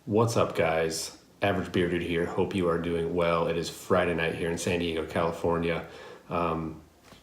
What's up, guys? Average Bearded here. Hope you are doing well. It is Friday night here in San Diego, California.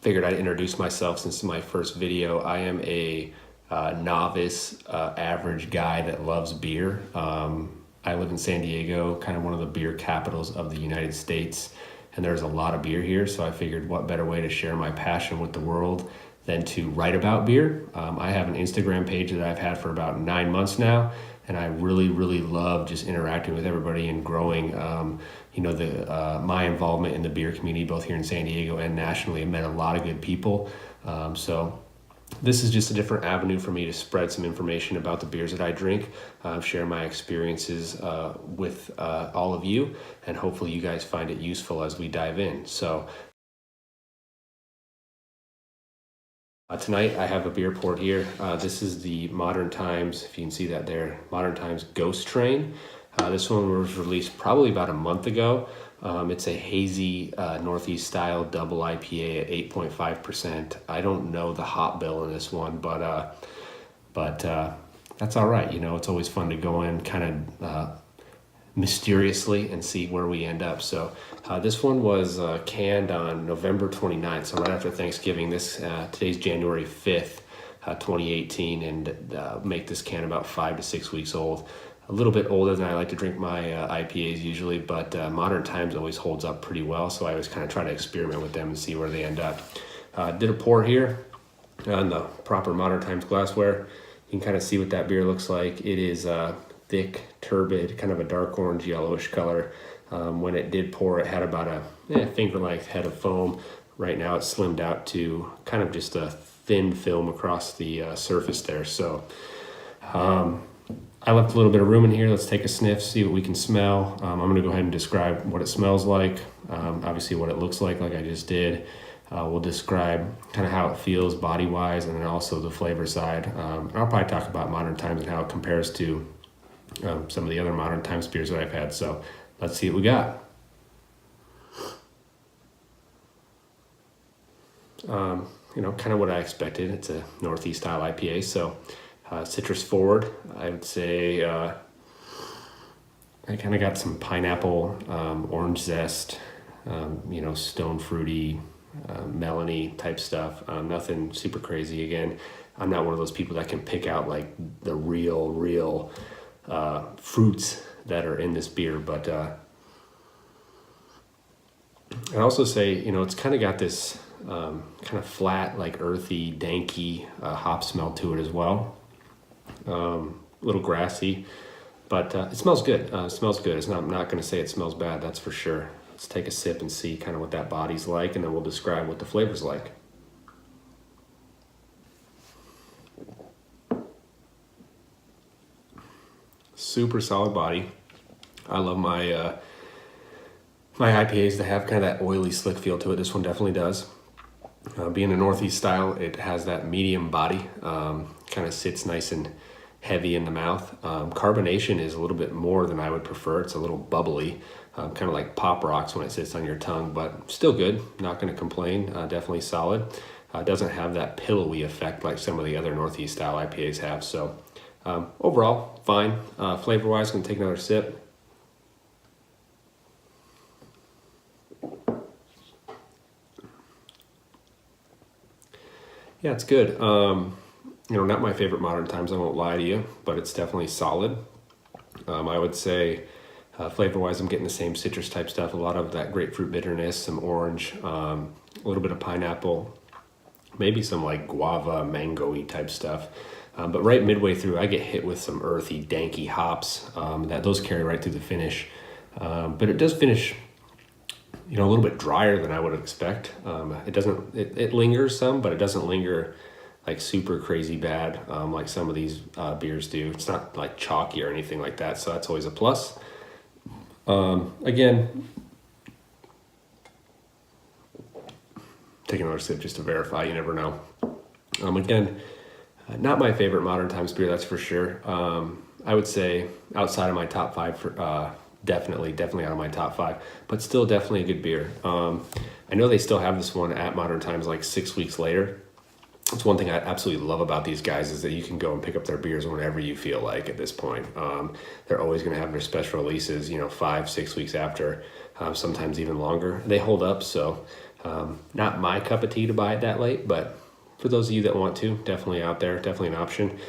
Figured I'd introduce myself since it's my first video. I am a novice, average guy that loves beer. I live in San Diego, kind of one of the beer capitals of the United States, and there's a lot of beer here, so I figured what better way to share my passion with the world than to write about beer. I have an Instagram page that I've had for about 9 months now, and I really love just interacting with everybody and growing my involvement in the beer community, both here in San Diego and nationally. I've met a lot of good people. So this is just a different avenue for me to spread some information about the beers that I drink, share my experiences with all of you, and hopefully you guys find it useful as we dive in. So tonight I have a beer poured here. This is the Modern Times, if you can see that there, Modern Times Ghost Train. This one was released probably about a month ago. It's a hazy Northeast style double IPA at 8.5%. I don't know the hop bill in this one, but that's all right. You know, it's always fun to go in kind of mysteriously and see where we end up. So this one was canned on November 29th, so right after Thanksgiving. Today's January 5th, 2018, and make this can about 5 to 6 weeks old. A little bit older than I like to drink my IPAs usually, but Modern Times always holds up pretty well, so I always kind of try to experiment with them and see where they end up. Did a pour here on the proper Modern Times glassware. You can kind of see what that beer looks like. It is thick, turbid, kind of a dark orange yellowish color. When it did pour, it had about a finger-length head of foam. Right now it's slimmed out to kind of just a thin film across the surface there. So I left a little bit of room in here. Let's take a sniff, see what we can smell. I'm going to go ahead and describe what it smells like, obviously what it looks like I just did. We'll describe kind of how it feels body-wise, and then also the flavor side. I'll probably talk about Modern Times and how it compares to some of the other Modern Times beers that I've had. So let's see what we got. Kind of what I expected. It's a Northeast style IPA, so citrus forward. I would say I kind of got some pineapple, orange zest, stone fruity, melony type stuff. Nothing super crazy. Again, I'm not one of those people that can pick out like the real fruits that are in this beer, but I'd also say, it's kind of got this kind of flat, like earthy, danky hop smell to it as well. A little grassy, but it smells good. I'm not going to say it smells bad, that's for sure. Let's take a sip and see kind of what that body's like, and then we'll describe what the flavor's like. Super solid body. I love my my IPAs that have kind of that oily, slick feel to it. This one definitely does. Being a Northeast style, it has that medium body, kind of sits nice and heavy in the mouth. Carbonation is a little bit more than I would prefer. It's a little bubbly, kind of like Pop Rocks when it sits on your tongue, but still good. Not going to complain. Definitely solid. Doesn't have that pillowy effect like some of the other Northeast style IPAs have. So overall, fine. Flavor-wise, going to take another sip. Yeah, it's good. Not my favorite Modern Times, I won't lie to you, but it's definitely solid. I would say flavor-wise, I'm getting the same citrus type stuff, a lot of that grapefruit bitterness, some orange, a little bit of pineapple, maybe some like guava, mango-y type stuff. But right midway through, I get hit with some earthy, danky hops that those carry right through the finish. But it does finish a little bit drier than I would expect. It lingers some, but it doesn't linger like super crazy bad like some of these beers do. It's not like chalky or anything like that, so that's always a plus. Again, take another sip just to verify, you never know. Again, not my favorite Modern Times beer, that's for sure. I would say outside of my top five for definitely out of my top five, but still definitely a good beer. I know they still have this one at Modern Times like 6 weeks later. It's one thing I absolutely love about these guys is that you can go and pick up their beers whenever you feel like at this point. They're always going to have their special releases, 5-6 weeks after, sometimes even longer. They hold up, so not my cup of tea to buy it that late, but for those of you that want to, definitely out there, definitely an option.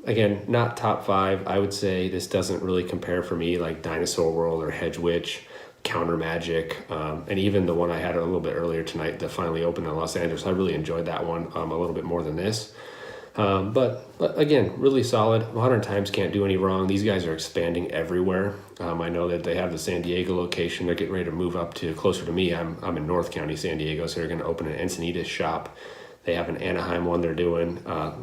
Again, not top 5. I would say this doesn't really compare for me like Dinosaur World or Hedge Witch, Counter Magic, and even the one I had a little bit earlier tonight that finally opened in Los Angeles. I really enjoyed that one a little bit more than this. But again, really solid. Modern Times can't do any wrong. These guys are expanding everywhere. I know that they have the San Diego location. They're getting ready to move up to closer to me. I'm in North County, San Diego, so they're going to open an Encinitas shop. They have an Anaheim one they're doing.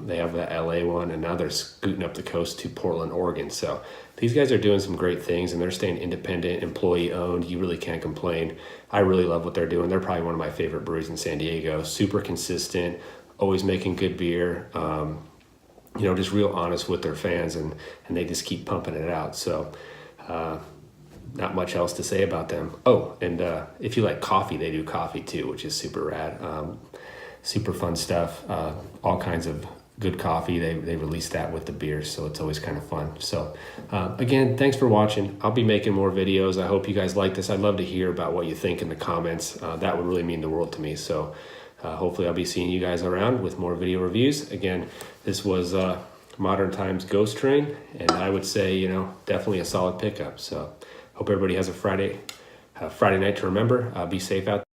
They have the LA one, and now they're scooting up the coast to Portland, Oregon. So these guys are doing some great things, and they're staying independent, employee-owned. You really can't complain. I really love what they're doing. They're probably one of my favorite breweries in San Diego. Super consistent, always making good beer. Just real honest with their fans, and they just keep pumping it out. So not much else to say about them. Oh, and if you like coffee, they do coffee too, which is super rad. Super fun stuff. All kinds of good coffee. They release that with the beers, so it's always kind of fun. So again, thanks for watching. I'll be making more videos. I hope you guys like this. I'd love to hear about what you think in the comments. That would really mean the world to me. So hopefully I'll be seeing you guys around with more video reviews. Again, this was Modern Times Ghost Train, and I would say, definitely a solid pickup. So hope everybody has a Friday night to remember. Be safe out there.